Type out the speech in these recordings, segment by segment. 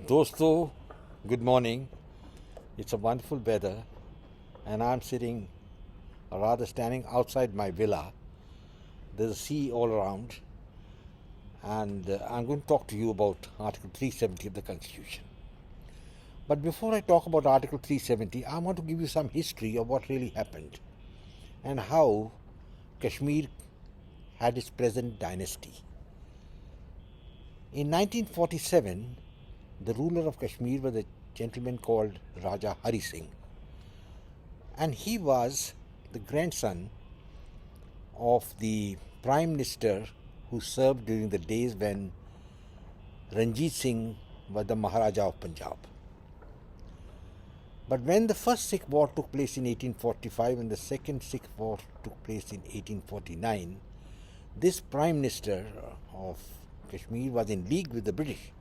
Dosto, good morning. It's a wonderful weather, and I'm sitting, or rather standing outside my villa. There's a sea all around, and I'm going to talk to you about Article 370 of the Constitution. But before I talk about Article 370, I want to give you some history of what really happened and how Kashmir had its present dynasty. In 1947, the ruler of Kashmir was a gentleman called Raja Hari Singh, and he was the grandson of the Prime Minister who served during the days when Ranjit Singh was the Maharaja of Punjab. But when the first Sikh war took place in 1845 and the second Sikh war took place in 1849, this Prime Minister of Kashmir was in league with the British,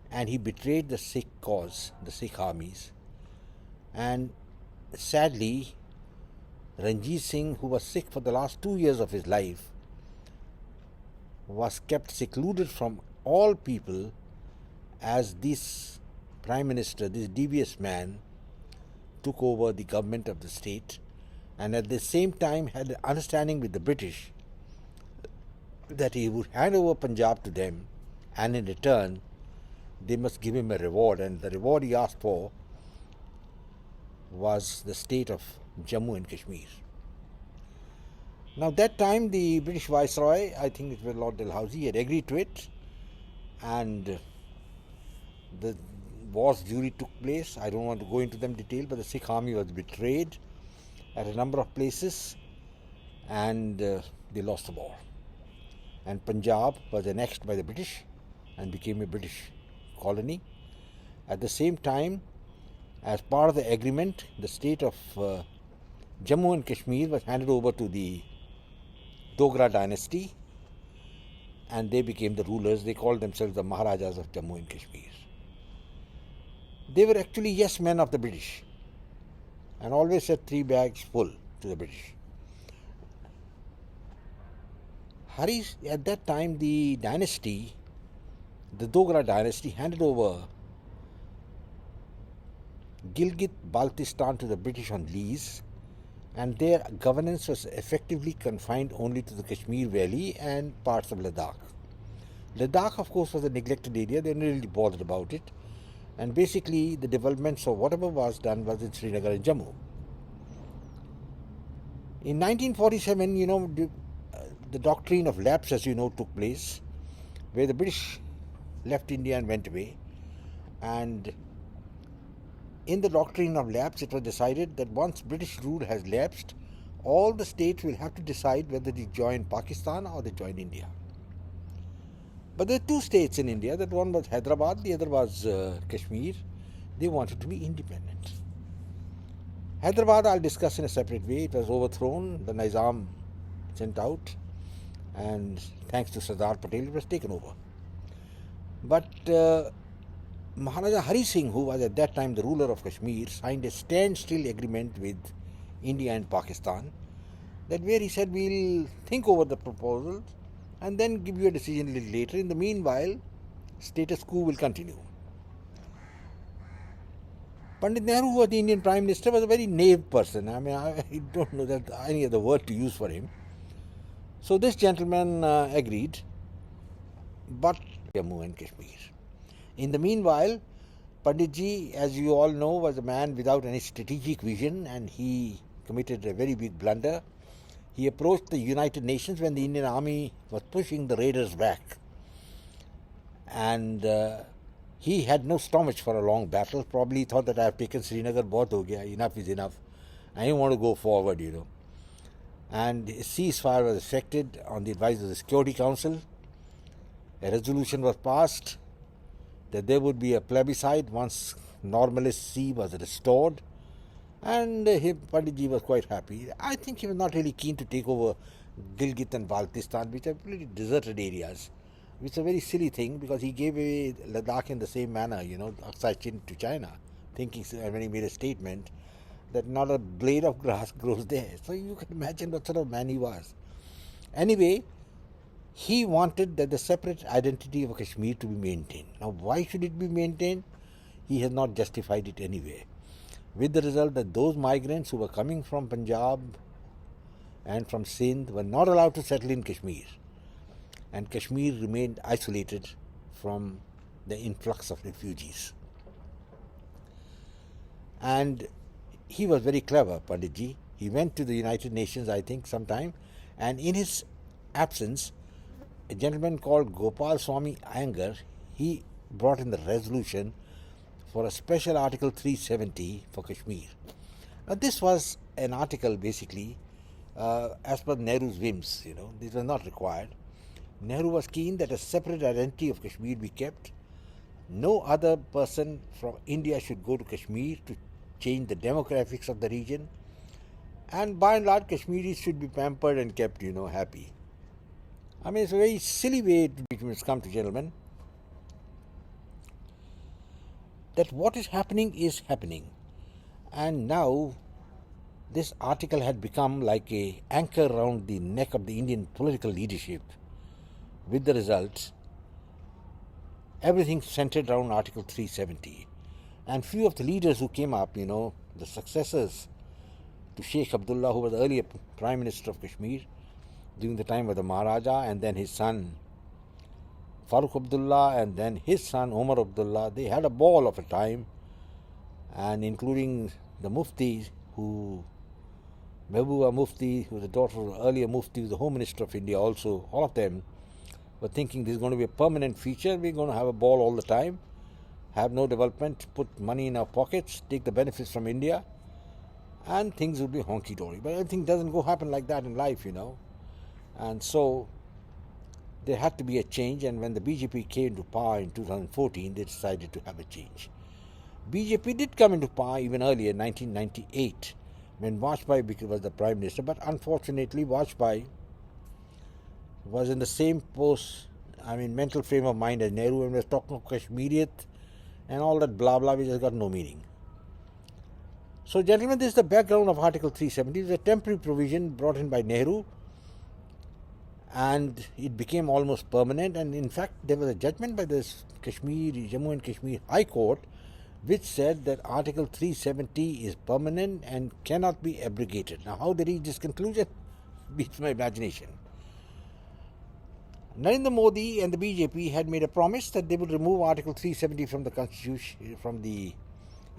and he betrayed the Sikh cause, the Sikh armies. And sadly, Ranjit Singh, who was Sikh for the last 2 years of his life, was kept secluded from all people as this Prime Minister, this devious man, took over the government of the state, and at the same time had an understanding with the British that he would hand over Punjab to them, and in return they must give him a reward, and the reward he asked for was the state of Jammu and Kashmir. Now that time the British Viceroy, I think it was Lord Dalhousie, had agreed to it, and the war's duty took place. I don't want to go into them detail, but the Sikh army was betrayed at a number of places, and they lost the war. And Punjab was annexed by the British and became a British colony. At the same time, as part of the agreement, the state of Jammu and Kashmir was handed over to the Dogra dynasty, and they became the rulers. They called themselves the Maharajas of Jammu and Kashmir. They were actually yes men of the British and always said 3 bags full to the British. At that time, the dynasty, the Dogra dynasty, handed over Gilgit-Baltistan to the British on lease, and their governance was effectively confined only to the Kashmir Valley and parts of Ladakh. Ladakh, of course, was a neglected area. They weren't really bothered about it. And basically, the developments of whatever was done was in Srinagar and Jammu. In 1947, the doctrine of lapse, as you know, took place, where the British left India and went away. And in the doctrine of lapse, it was decided that once British rule has lapsed, all the states will have to decide whether they join Pakistan or they join India. But there are 2 states in India. That one was Hyderabad, the other was Kashmir. They wanted to be independent. Hyderabad I'll discuss in a separate way. It was overthrown. The Nizam sent out, and thanks to Sardar Patel, it was taken over. But Maharaja Hari Singh, who was at that time the ruler of Kashmir, signed a standstill agreement with India and Pakistan, that where he said, we'll think over the proposals and then give you a decision a little later. In the meanwhile, status quo will continue. Pandit Nehru, who was the Indian Prime Minister, was a very naive person. I don't know that any other word to use for him. So this gentleman agreed, but Jammu and Kashmir. In the meanwhile, Panditji, as you all know, was a man without any strategic vision, and he committed a very big blunder. He approached the United Nations when the Indian army was pushing the raiders back. And he had no stomach for a long battle. Probably thought that I have taken Srinagar, bahut ho gaya, enough is enough. I didn't want to go forward, And his ceasefire was effected on the advice of the Security Council. A resolution was passed that there would be a plebiscite once normalcy was restored. And Panditji was quite happy. I think he was not really keen to take over Gilgit and Baltistan, which are pretty deserted areas, which is a very silly thing because he gave away Ladakh in the same manner, Aksai Chin to China, thinking when he made a statement that not a blade of grass grows there. So you can imagine what sort of man he was. Anyway, he wanted that the separate identity of Kashmir to be maintained. Now, why should it be maintained? He has not justified it anyway. With the result that those migrants who were coming from Punjab and from Sindh were not allowed to settle in Kashmir, and Kashmir remained isolated from the influx of refugees. And he was very clever, Panditji. He went to the United Nations, I think, sometime, and in his absence, a gentleman called Gopal Swami Iyengar, he brought in the resolution for a special Article 370 for Kashmir. Now, this was an article basically as per Nehru's whims, this was not required. Nehru was keen that a separate identity of Kashmir be kept. No other person from India should go to Kashmir to change the demographics of the region. And by and large, Kashmiris should be pampered and kept, happy. I mean, it's a very silly way it must come to, gentlemen, that what is happening is happening. And now, this article had become like a anchor around the neck of the Indian political leadership. With the result, everything centered around Article 370. And few of the leaders who came up, the successors to Sheikh Abdullah, who was the earlier Prime Minister of Kashmir during the time of the Maharaja, and then his son Farooq Abdullah, and then his son Omar Abdullah, they had a ball of a time, and including the Mufti, Mehbooba Mufti, who was the daughter of the earlier Mufti, was the Home Minister of India also, all of them were thinking this is going to be a permanent feature, we're going to have a ball all the time, have no development, put money in our pockets, take the benefits from India, and things will be honky-dory. But everything doesn't happen like that in life, And so there had to be a change, and when the BJP came to power in 2014, they decided to have a change. BJP did come into power even earlier, in 1998, when Vajpayee was the Prime Minister, but unfortunately Vajpayee was in the same mental frame of mind as Nehru, and was talking of Kashmiriyat and all that blah blah which has got no meaning. So, gentlemen, this is the background of Article 370. It was a temporary provision brought in by Nehru, and it became almost permanent. And in fact, there was a judgment by the Jammu and Kashmir High Court which said that Article 370 is permanent and cannot be abrogated. Now, how they reached this conclusion beats my imagination. Narendra Modi and the BJP had made a promise that they would remove Article 370 from the Constitution, from the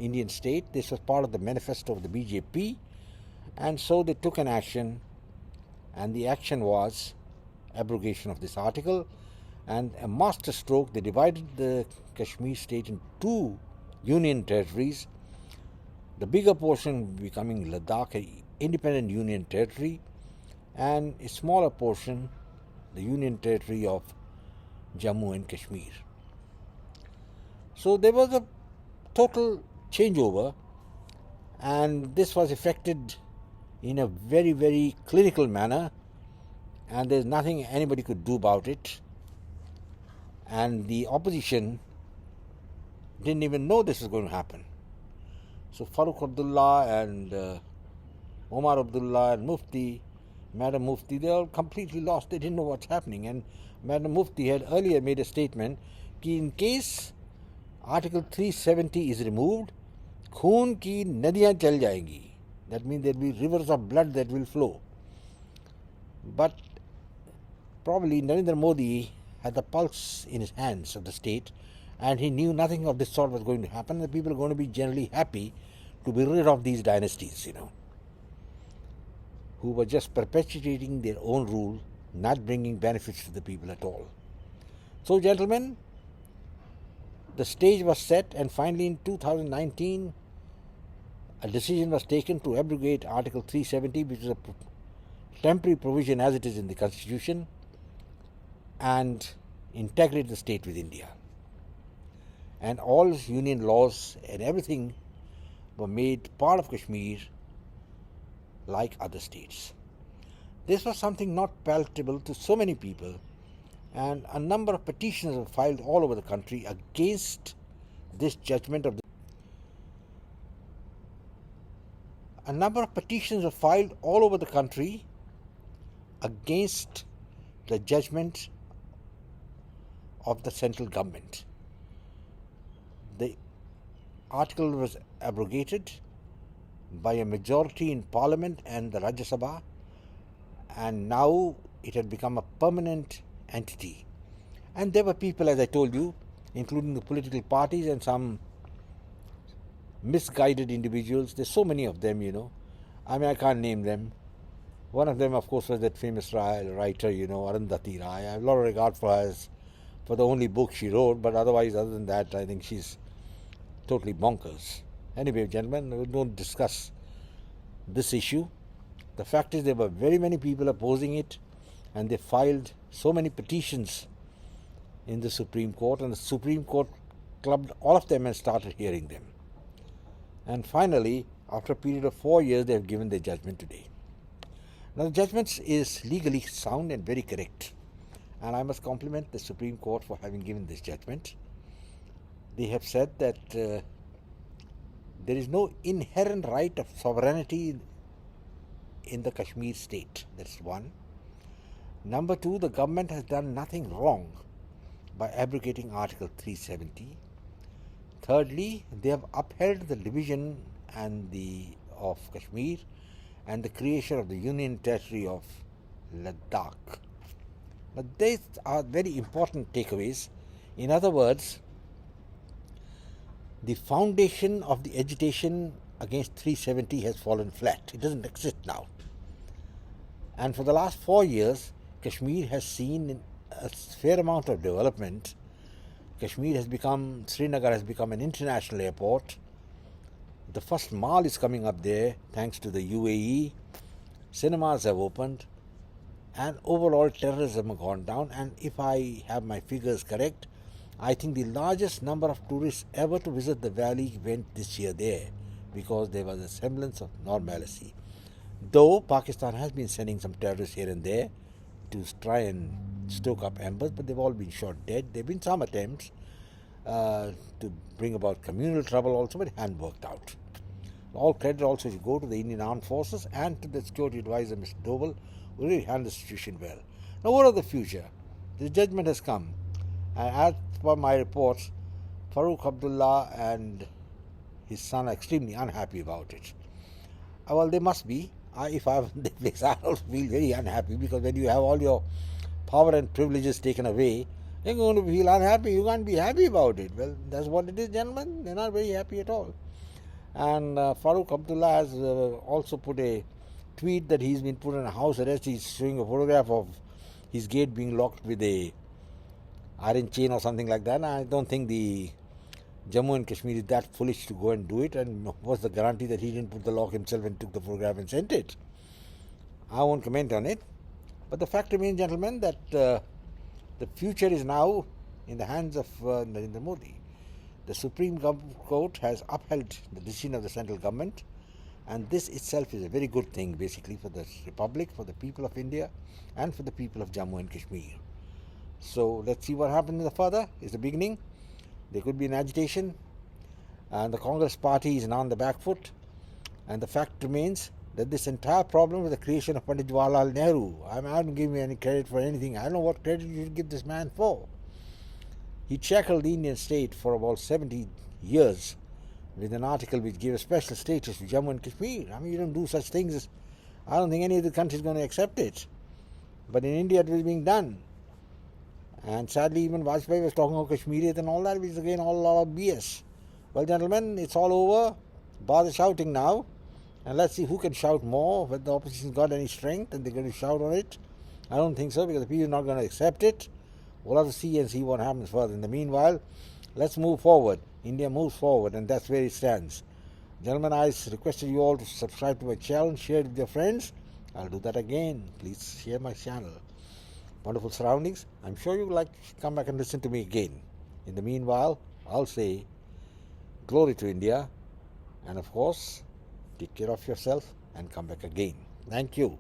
Indian state. This was part of the manifesto of the BJP, and so they took an action, and the action was abrogation of this article. And a master stroke, they divided the Kashmir state into two union territories, the bigger portion becoming Ladakh, an independent union territory, and a smaller portion, the union territory of Jammu and Kashmir. So there was a total changeover, and this was effected in a very, very clinical manner, and there's nothing anybody could do about it. And the opposition didn't even know this was going to happen. So Farooq Abdullah and Omar Abdullah and Mufti, Madam Mufti, they all completely lost. They didn't know what's happening. And Madam Mufti had earlier made a statement that in case Article 370 is removed, खून की नदियाँ चल जाएंगी. That means there will be rivers of blood that will flow. But probably Narendra Modi had the pulse in his hands of the state, and he knew nothing of this sort was going to happen. The people are going to be generally happy to be rid of these dynasties, who were just perpetuating their own rule, not bringing benefits to the people at all. So, gentlemen, the stage was set, and finally in 2019, a decision was taken to abrogate Article 370, which is a temporary provision as it is in the Constitution, and integrate the state with India. And all union laws and everything were made part of Kashmir like other states. This was something not palatable to so many people, and a number of petitions were filed all over the country against this judgment of the A number of petitions were filed all over the country against the judgment of the central government. The article was abrogated by a majority in Parliament and the Rajya Sabha, and now it had become a permanent entity. And there were people, as I told you, including the political parties and some misguided individuals. There's so many of them, I mean, I can't name them. One of them, of course, was that famous writer, Arundhati Roy. I have a lot of regard for her for the only book she wrote, but otherwise, other than that, I think she's totally bonkers. Anyway, gentlemen, we don't discuss this issue. The fact is, there were very many people opposing it, and they filed so many petitions in the Supreme Court, and the Supreme Court clubbed all of them and started hearing them. And finally, after a period of 4 years, they have given their judgment today. Now, the judgment is legally sound and very correct, and I must compliment the Supreme Court for having given this judgment. They have said that there is no inherent right of sovereignty in the Kashmir state. That's one. Number two, the government has done nothing wrong by abrogating Article 370. Thirdly, they have upheld the division of Kashmir and the creation of the Union Territory of Ladakh. Now, these are very important takeaways. In other words, the foundation of the agitation against 370 has fallen flat. It doesn't exist now. And for the last 4 years, Kashmir has seen a fair amount of development. Srinagar has become an international airport. The first mall is coming up there thanks to the UAE. Cinemas have opened, and overall terrorism has gone down. And if I have my figures correct, I think the largest number of tourists ever to visit the valley went this year there, because there was a semblance of normalcy. Though Pakistan has been sending some terrorists here and there to try and stoke up embers, but they've all been shot dead. There have been some attempts to bring about communal trouble also, but it hasn't worked out. All credit also should go to the Indian Armed Forces and to the security advisor, Mr. Doval, who really handled the situation well. Now, what of the future? The judgment has come, and as per my reports, Farooq Abdullah and his son are extremely unhappy about it. Well, they must be. If I were in their place, I also feel very unhappy, because when you have all your power and privileges taken away, you're going to feel unhappy. You can't be happy about it. Well, that's what it is, gentlemen. They're not very happy at all. And Farooq Abdullah has also put a tweet that he's been put in a house arrest. He's showing a photograph of his gate being locked with a iron chain or something like that. And I don't think the Jammu and Kashmir is that foolish to go and do it. And what's the guarantee that he didn't put the lock himself and took the photograph and sent it? I won't comment on it. But the fact remains, gentlemen, that the future is now in the hands of Narendra Modi. The Supreme Court has upheld the decision of the central government, and this itself is a very good thing, basically, for the Republic, for the people of India, and for the people of Jammu and Kashmir. So let's see what happens in the further. It's the beginning. There could be an agitation, and the Congress party is now on the back foot. And the fact remains that this entire problem with the creation of Pandit Jawaharlal Nehru, I don't give me any credit for anything. I don't know what credit you should give this man for. He shackled the Indian state for about 70 years with an article which gave a special status to Jammu and Kashmir. I mean, you don't do such things. I don't think any of the country is going to accept it. But in India, it was being done. And sadly, even Vajpayee was talking about Kashmiris and all that, which is again all a lot of BS. Well, gentlemen, it's all over. Bar the shouting now. And let's see who can shout more, whether the opposition's got any strength and they're going to shout on it. I don't think so, because the people are not going to accept it. We'll have to see and see what happens further. In the meanwhile, let's move forward. India moves forward, and that's where it stands. Gentlemen, I requested you all to subscribe to my channel and share it with your friends. I'll do that again. Please share my channel. Wonderful surroundings. I'm sure you'll like to come back and listen to me again. In the meanwhile, I'll say glory to India, and of course, take care of yourself and come back again. Thank you.